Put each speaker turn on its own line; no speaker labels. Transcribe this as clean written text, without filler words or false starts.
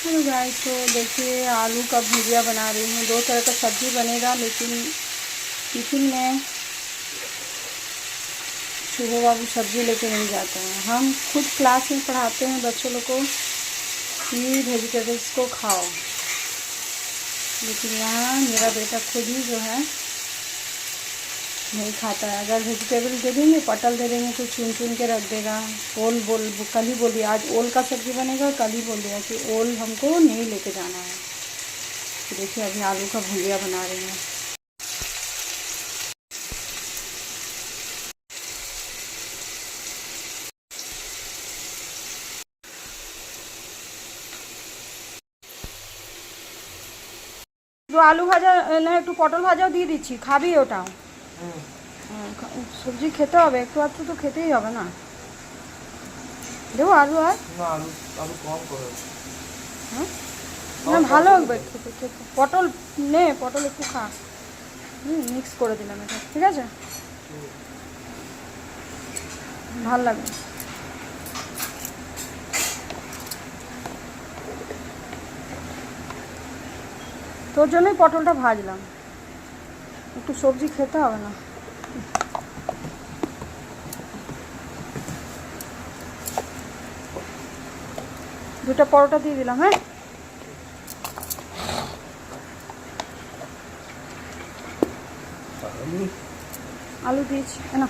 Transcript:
Hello guys, तो देखिए आलू का भुजिया बना रही हूँ। दो तरह का सब्ज़ी बनेगा, लेकिन टिफ़िन में शुभ बाबू सब्ज़ी लेके नहीं जाते हैं। हम खुद क्लास में पढ़ाते हैं बच्चों लोग को कि वेजिटेबल्स को खाओ, लेकिन यहाँ मेरा बेटा खुद ही जो है नहीं खाता है। अगर वेजिटेबल दे देंगे, पटल दे देंगे तो चुन चुन के रख देगा। कल ही बोलिए आज ओल का सब्ज़ी बनेगा, कल ही बोल दिया कि ओल हमको नहीं लेके जाना है। तो देखिए अभी आलू का भुजिया बना रही हूँ। তো আলু ভাজা না, একটু পটল ভাজাও দিয়ে দিচ্ছি, খাবি ওটাও? সবজি খেতে হবে, একটু আধটু তো খেতেই হবে না। দেবো আলু আর
না, আলু আলু কম করে।
হ্যাঁ না, ভালো হবে খেতে খেতে। পটল নে, পটল একটু খা। মিক্স করে দিলাম এটা, ঠিক আছে, ভাল লাগবে। তোর জন্যই পটলটা ভাজলাম, একটু সবজি খেতে হবে না। দুটো পরোটা দিয়ে দিলাম। হ্যাঁ, আলু দিয়েছি না।